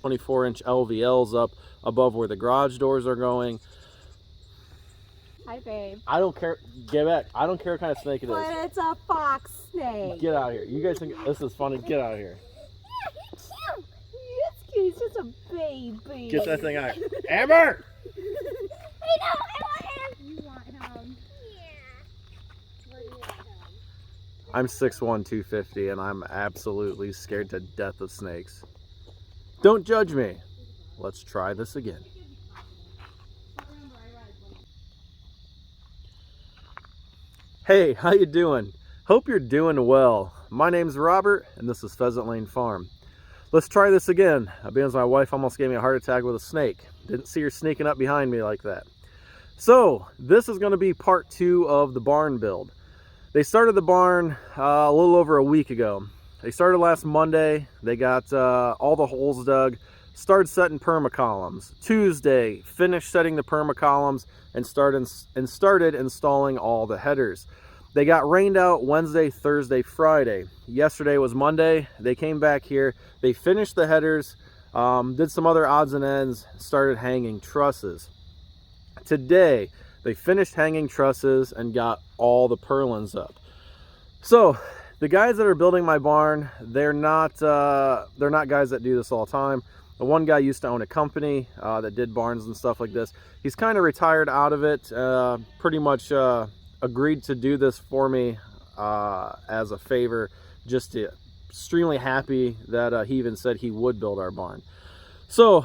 24-inch LVLs up above where the garage doors are going. Hi, babe. I don't care. Get back. I don't care what kind of snake it is. But it's a fox snake. Get out of here. You guys think this is funny? Get out of here. It's cute. He's just a baby. Get that thing out. Amber! I want him. You want him? Yeah. Where do you want him? I'm 6'1", 250, and I'm absolutely scared to death of snakes. Don't judge me. Let's try this again. Hey, how you doing? Hope you're doing well. My name's Robert, and this is Pheasant Lane Farm. Let's try this again, because my wife almost gave me a heart attack with a snake. Didn't see her sneaking up behind me like that. So, this is going to be part 2 of the barn build. They started the barn a little over a week ago. They started last Monday. They got all the holes dug, started setting permacolumns. Tuesday, finished setting the permacolumns and started installing all the headers. They got rained out Wednesday, Thursday, Friday. Yesterday was Monday. They came back here. They finished the headers, did some other odds and ends, started hanging trusses. Today, they finished hanging trusses and got all the purlins up. So, the guys that are building my barn, they're not guys that do this all the time. The one guy used to own a company that did barns and stuff like this. He's kind of retired out of it, pretty much agreed to do this for me as a favor, just extremely happy that he even said he would build our barn. So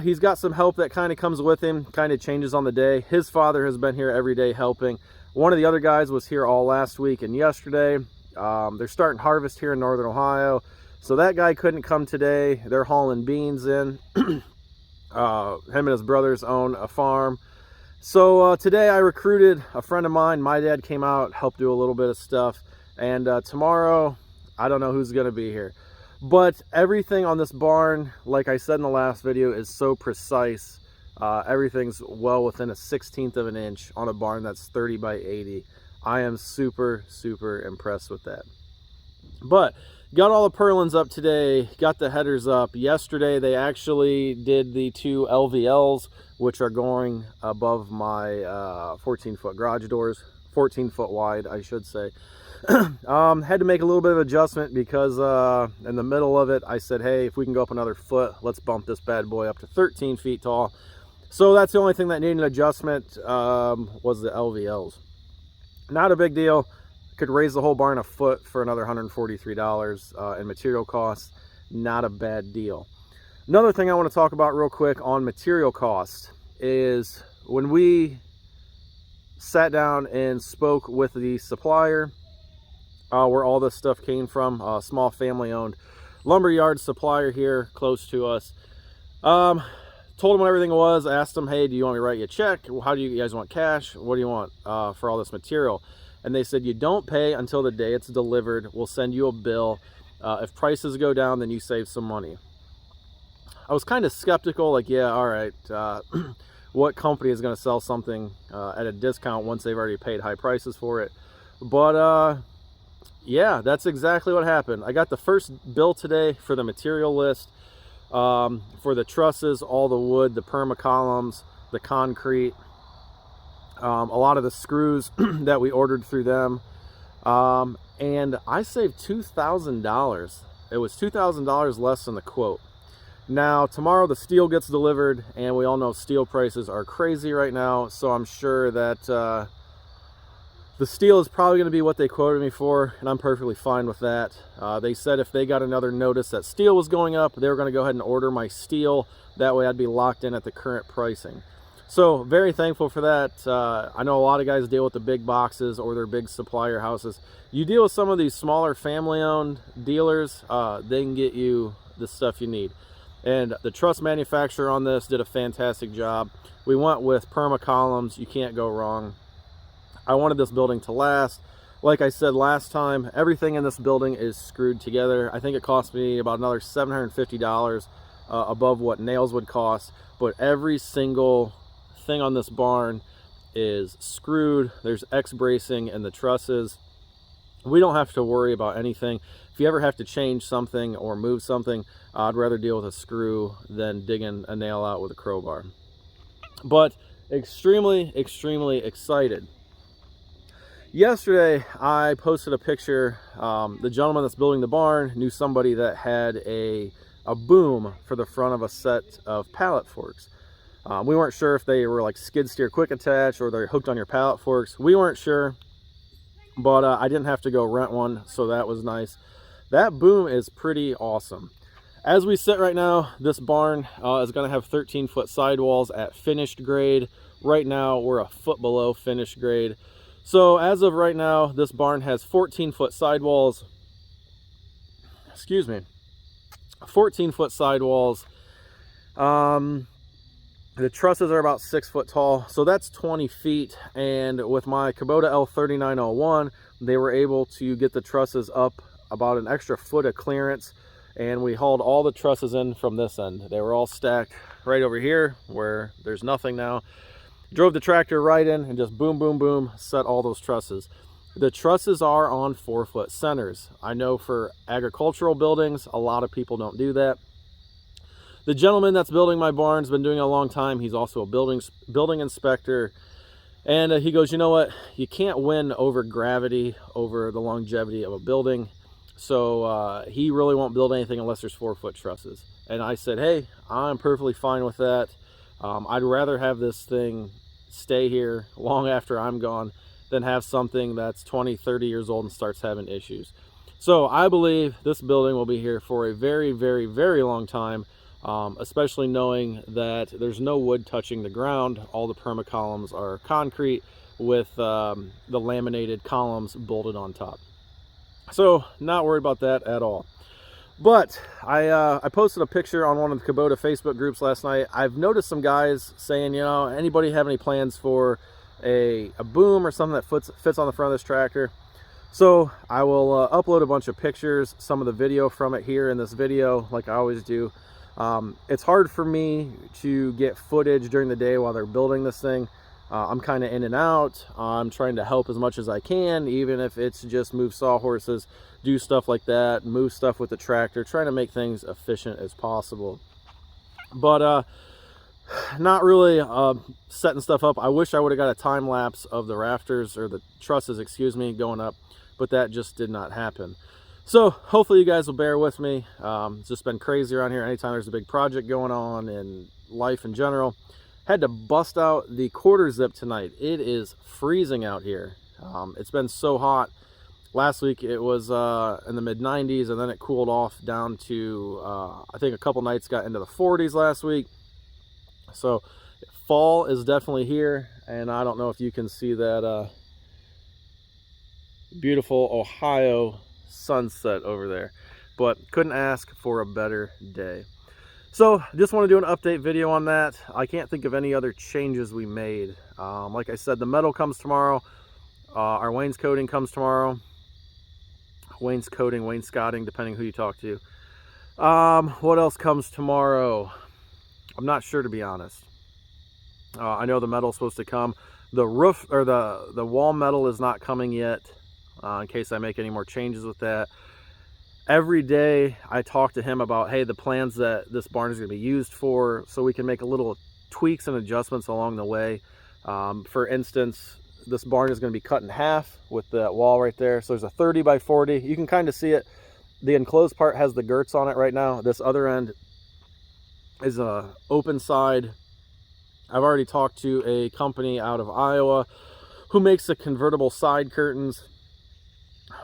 he's got some help that kind of comes with him, kind of changes on the day. His father has been here every day helping. One of the other guys was here all last week and yesterday. They're starting harvest here in Northern Ohio. So that guy couldn't come today. They're hauling beans in. Him and his brothers own a farm. So today I recruited a friend of mine. My dad came out, helped do a little bit of stuff. And tomorrow, I don't know who's going to be here. But everything on this barn, like I said in the last video, is so precise. Everything's well within a 1/16 of an inch on a barn that's 30 by 80. I am super, super impressed with that. But got all the purlins up today, got the headers up. Yesterday they actually did the 2 LVLs, which are going above my 14-foot garage doors, 14-foot wide, I should say. Had to make a little bit of adjustment because in the middle of it, I said, hey, if we can go up another foot, let's bump this bad boy up to 13 feet tall. So that's the only thing that needed an adjustment was the LVLs. Not a big deal. Could raise the whole barn a foot for another $143 in material costs. Not a bad deal. Another thing I want to talk about real quick on material costs is when we sat down and spoke with the supplier where all this stuff came from, a small family-owned lumberyard supplier here close to us. Told them what everything was, asked them, hey, do you want me to write you a check? How do you guys want cash? What do you want for all this material? And they said, you don't pay until the day it's delivered. We'll send you a bill. If prices go down, then you save some money. I was kind of skeptical, like, yeah, all right. What company is going to sell something at a discount once they've already paid high prices for it? But yeah, that's exactly what happened. I got the first bill today for the material list. For the trusses, all the wood, the permacolumns, the concrete, a lot of the screws that we ordered through them. And I saved $2,000. It was $2,000 less than the quote. Now, tomorrow the steel gets delivered, and we all know steel prices are crazy right now, so I'm sure that the steel is probably going to be what they quoted me for, and I'm perfectly fine with that. They said if they got another notice that steel was going up, they were going to go ahead and order my steel. That way I'd be locked in at the current pricing. So very thankful for that. I know a lot of guys deal with the big boxes or their big supplier houses. You deal with some of these smaller family-owned dealers, they can get you the stuff you need. And the truss manufacturer on this did a fantastic job. We went with permacolumns. You can't go wrong. I wanted this building to last. Like I said last time, everything in this building is screwed together. I think it cost me about another $750 above what nails would cost, but every single thing on this barn is screwed. There's X bracing in the trusses. We don't have to worry about anything. if you ever have to change something or move something, I'd rather deal with a screw than digging a nail out with a crowbar. But extremely excited. Yesterday I posted a picture. The gentleman that's building the barn knew somebody that had a boom for the front of a set of pallet forks. We weren't sure if they were like skid steer quick attach or they're hooked on your pallet forks. We weren't sure, but I didn't have to go rent one, so that was nice. That boom is pretty awesome. As we sit right now, this barn is going to have 13-foot sidewalls at finished grade. Right now we're a foot below finished grade. So as of right now, this barn has 14-foot sidewalls. Excuse me. 14-foot sidewalls. The trusses are about 6 foot tall, so that's 20 feet. And with my Kubota L3901, they were able to get the trusses up about an extra foot of clearance, and we hauled all the trusses in from this end. They were all stacked right over here where there's nothing now. Drove the tractor right in and just boom, boom, boom, set all those trusses. The trusses are on 4-foot centers. I know for agricultural buildings, a lot of people don't do that. The gentleman that's building my barn's been doing it a long time. He's also a building inspector. And he goes, you know what? You can't win over gravity, over the longevity of a building. So he really won't build anything unless there's 4-foot trusses. And I said, hey, I'm perfectly fine with that. I'd rather have this thing stay here long after I'm gone than have something that's 20, 30 years old and starts having issues. So I believe this building will be here for a very long time. Especially knowing that there's no wood touching the ground. All the perma columns are concrete with the laminated columns bolted on top. So not worried about that at all. But I posted a picture on one of the Kubota Facebook groups last night. I've noticed some guys saying, you know, anybody have any plans for a boom or something that fits on the front of this tractor? So I will upload a bunch of pictures, some of the video from it here in this video, like I always do. It's hard for me to get footage during the day while they're building this thing. I'm kind of in and out. I'm trying to help as much as I can, even if it's just move sawhorses, do stuff like that, move stuff with the tractor, trying to make things efficient as possible. But not really setting stuff up. I wish I would have got a time lapse of the rafters, or the trusses, excuse me, going up, but that just did not happen. So hopefully you guys will bear with me. It's just been crazy around here anytime there's a big project going on in life in general. Had to bust out the quarter zip tonight. It is freezing out here. It's been so hot. Last week it was in the mid 90s, and then it cooled off down to, I think a couple nights got into the 40s last week. So fall is definitely here, and I don't know if you can see that beautiful Ohio sunset over there, but couldn't ask for a better day. So just want to do an update video on that. I can't think of any other changes we made. Like I said, the metal comes tomorrow. Our wainscoting comes tomorrow. Wainscoting, depending who you talk to. What else comes tomorrow? I'm not sure, to be honest. I know the metal's supposed to come. The roof, or the wall metal, is not coming yet. In case I make any more changes with that. Every day I talk to him about, hey, the plans that this barn is going to be used for, so we can make a little tweaks and adjustments along the way. For instance, this barn is going to be cut in half with that wall right there. So there's a 30 by 40. You can kind of see it. The enclosed part has the girts on it right now. This other end is a open side. I've already talked to a company out of Iowa who makes the convertible side curtains.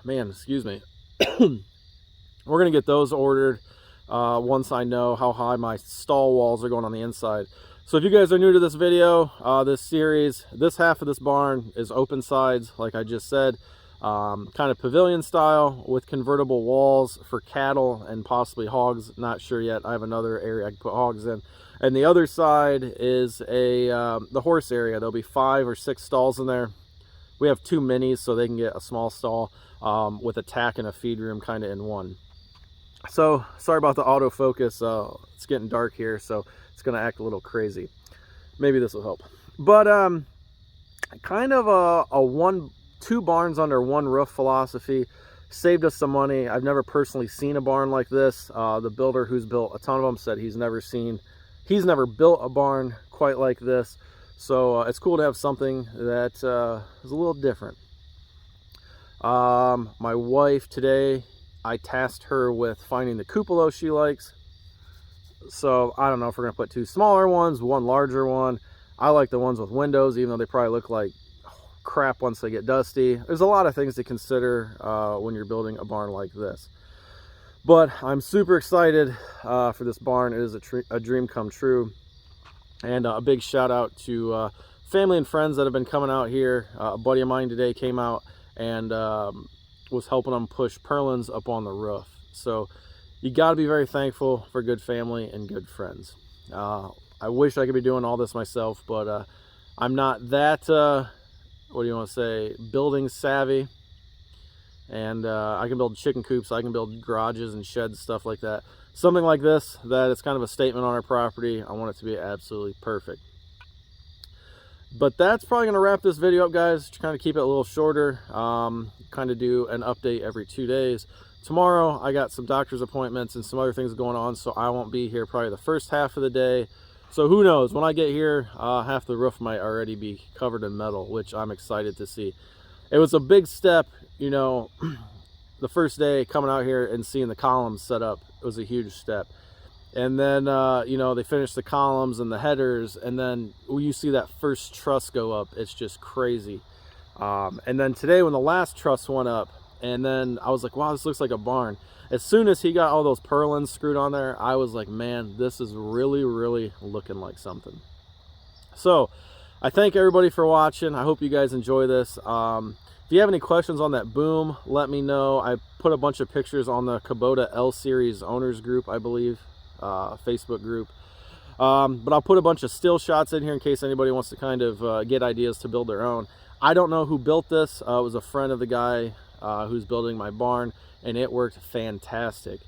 Man, excuse me. We're gonna get those ordered once I know how high my stall walls are going on the inside. So if you guys are new to this video, this series, this half of this barn is open sides, like I just said, kind of pavilion style with convertible walls for cattle and possibly hogs. Not sure yet. I have another area I can put hogs in. And the other side is the horse area. There'll be 5 or 6 stalls in there. We have 2 minis, so they can get a small stall with a tack and a feed room kind of in one. So sorry about the autofocus. It's getting dark here, so it's going to act a little crazy. Maybe this will help. But kind of a 2 barns under 1 roof philosophy. saved us some money. I've never personally seen a barn like this. The builder who's built a ton of them said he's never built a barn quite like this. So it's cool to have something that is a little different. My wife today, I tasked her with finding the cupola she likes. So I don't know if we're gonna put 2 smaller ones, 1 larger one. I like the ones with windows, even though they probably look like crap once they get dusty. There's a lot of things to consider when you're building a barn like this. But I'm super excited for this barn. It is a dream come true. And a big shout out to family and friends that have been coming out here. A buddy of mine today came out and was helping them push purlins up on the roof. So you got to be very thankful for good family and good friends. I wish I could be doing all this myself, but I'm not that, what do you want to say, building savvy. And I can build chicken coops, I can build garages and sheds, stuff like that. Something like this, that it's kind of a statement on our property. I want it to be absolutely perfect. But that's probably going to wrap this video up, guys. To kind of keep it a little shorter, kind of do an update every 2 days. Tomorrow I got some doctor's appointments and some other things going on, so I won't be here probably the first half of the day. So who knows, when I get here, half the roof might already be covered in metal, which I'm excited to see. It was a big step, you know, the first day coming out here and seeing the columns set up. It was a huge step. And then, you know, they finished the columns and the headers, and then when you see that first truss go up, it's just crazy. And then today when the last truss went up, and then I was like, wow, this looks like a barn. As soon as he got all those purlins screwed on there, I was like, man, this is really, really looking like something. So I thank everybody for watching. I hope you guys enjoy this. If you have any questions on that boom, let me know. I put a bunch of pictures on the Kubota L Series owners group, I believe, Facebook group. But I'll put a bunch of still shots in here in case anybody wants to kind of get ideas to build their own. I don't know who built this. It was a friend of the guy who's building my barn, and it worked fantastic.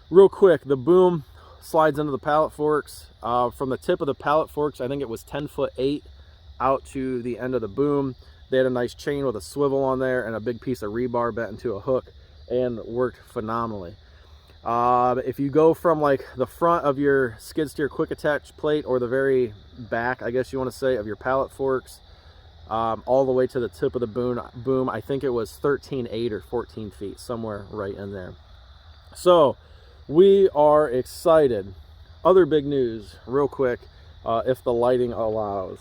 Real quick, the boom slides into the pallet forks. From the tip of the pallet forks, I think it was 10'8" out to the end of the boom. They had a nice chain with a swivel on there and a big piece of rebar bent into a hook, and worked phenomenally. If you go from like the front of your skid steer quick attach plate, or the very back, I guess you want to say, of your pallet forks, all the way to the tip of the boom, I think it was 13'8" or 14 feet, somewhere right in there. So we are excited. Other big news, real quick, if the lighting allows.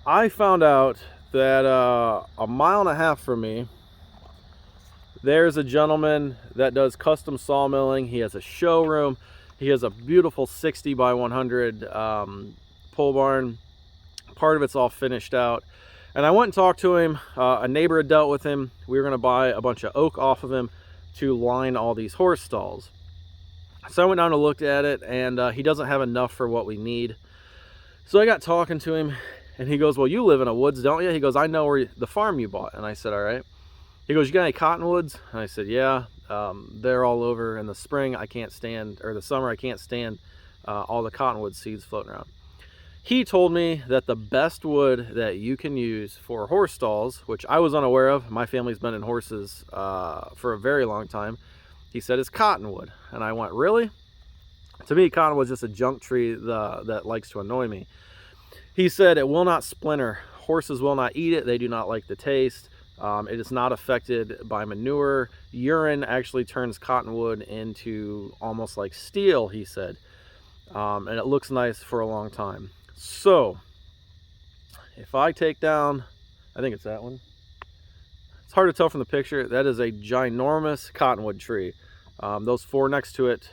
I found out that 1.5 miles from me, there's a gentleman that does custom sawmilling. He has a showroom. He has a beautiful 60 by 100 pole barn. Part of it's all finished out. And I went and talked to him. A neighbor had dealt with him. We were going to buy a bunch of oak off of him to line all these horse stalls. So I went down and looked at it, and he doesn't have enough for what we need. So I got talking to him, and he goes, well, you live in a woods, don't you? He goes, I know where the farm you bought. And I said, all right. He goes, you got any cottonwoods? And I said, yeah. They're all over. In the spring, I can't stand, or the summer, I can't stand all the cottonwood seeds floating around. He told me that the best wood that you can use for horse stalls, which I was unaware of, my family's been in horses for a very long time, he said is cottonwood. And I went, really? To me, cottonwood's just a junk tree that likes to annoy me. He said it will not splinter. Horses will not eat it. They do not like the taste. It is not affected by manure. Urine actually turns cottonwood into almost like steel, he said. And it looks nice for a long time. So if I take down, I think it's that one. It's hard to tell from the picture. That is a ginormous cottonwood tree. Those 4 next to it,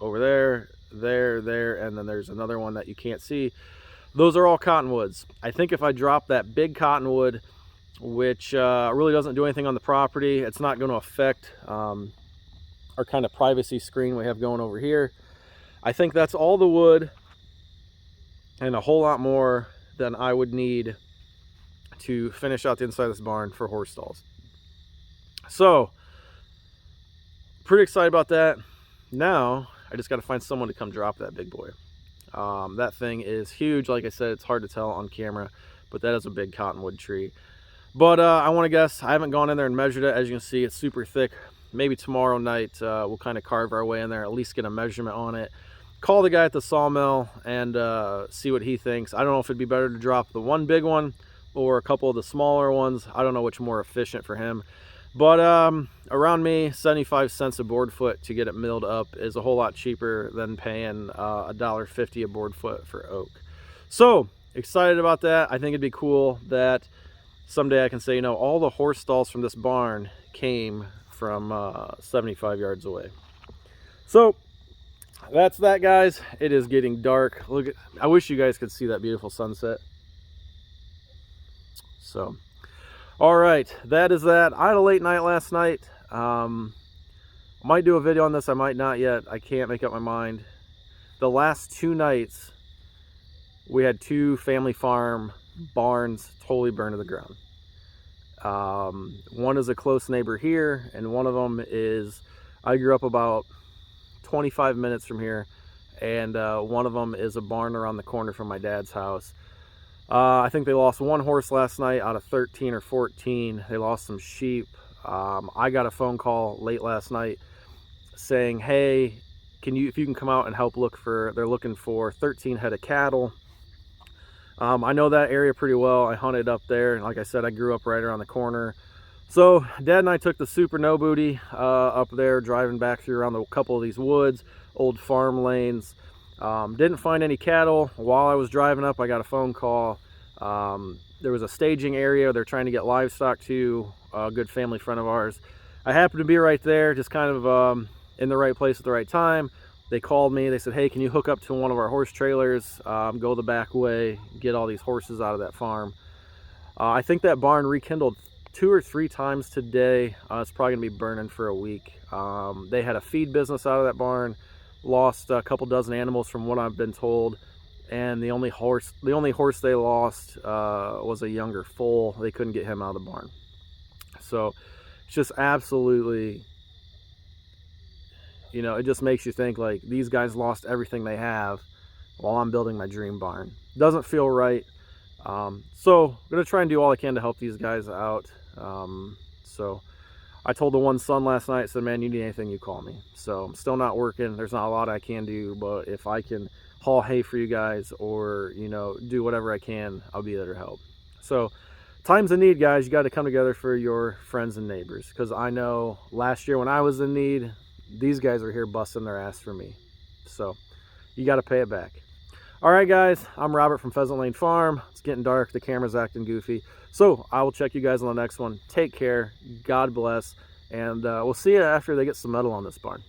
over there, there, and then there's another one that you can't see. Those are all cottonwoods. I think if I drop that big cottonwood, which really doesn't do anything on the property, it's not going to affect our kind of privacy screen we have going over here. I think that's all the wood and a whole lot more than I would need to finish out the inside of this barn for horse stalls. So pretty excited about that. Now I just got to find someone to come drop that big boy. That thing is huge. Like I said, it's hard to tell on camera, but that is a big cottonwood tree. But I want to guess, I haven't gone in there and measured it. As you can see, it's super thick. Maybe tomorrow night we'll kind of carve our way in there, at least get a measurement on it. Call the guy at the sawmill and see what he thinks. I don't know if it'd be better to drop the one big one or a couple of the smaller ones. I don't know which more efficient for him. But around me, 75 cents a board foot to get it milled up is a whole lot cheaper than paying $1.50 a board foot for oak. So excited about that. I think it'd be cool that someday I can say, you know, all the horse stalls from this barn came from 75 yards away. So that's that, guys. It is getting dark. Look at, I wish you guys could see that beautiful sunset. So all right, that is that. I had a late night last night. Might do a video on this, I might not yet. I can't make up my mind. The last 2 nights we had 2 family farm barns totally burned to the ground. One is a close neighbor here, and one of them is, I grew up about 25 minutes from here, and one of them is a barn around the corner from my dad's house. I think they lost 1 horse last night out of 13 or 14. They lost some sheep. I got a phone call late last night saying, hey, if you can come out and help look for, they're looking for 13 head of cattle. I know that area pretty well. I hunted up there, and like I said, I grew up right around the corner. So Dad and I took the Super No Booty up there, driving back through around a couple of these woods, old farm lanes. Didn't find any cattle. While I was driving up, I got a phone call. There was a staging area. They're trying to get livestock to a good family friend of ours. I happened to be right there, just kind of in the right place at the right time. They called me. They said, hey, can you hook up to one of our horse trailers, go the back way, get all these horses out of that farm. I think that barn rekindled 2 or 3 times today. It's probably gonna be burning for a week. They had a feed business out of that barn, lost a couple dozen animals from what I've been told, and the only horse they lost was a younger foal. They couldn't get him out of the barn. So it's just absolutely, you know, it just makes you think, like, these guys lost everything they have while I'm building my dream barn. Doesn't feel right. So I'm gonna try and do all I can to help these guys out. So I told the one son last night, said, man, you need anything, you call me. So I'm still not working. There's not a lot I can do, but if I can haul hay for you guys or, you know, do whatever I can, I'll be there to help. So times of need, guys, you got to come together for your friends and neighbors, because I know last year when I was in need, these guys were here busting their ass for me. So you got to pay it back. All right, guys, I'm Robert from Pheasant Lane Farm. It's getting dark. The camera's acting goofy. So I will check you guys on the next one. Take care. God bless. And we'll see you after they get some metal on this barn.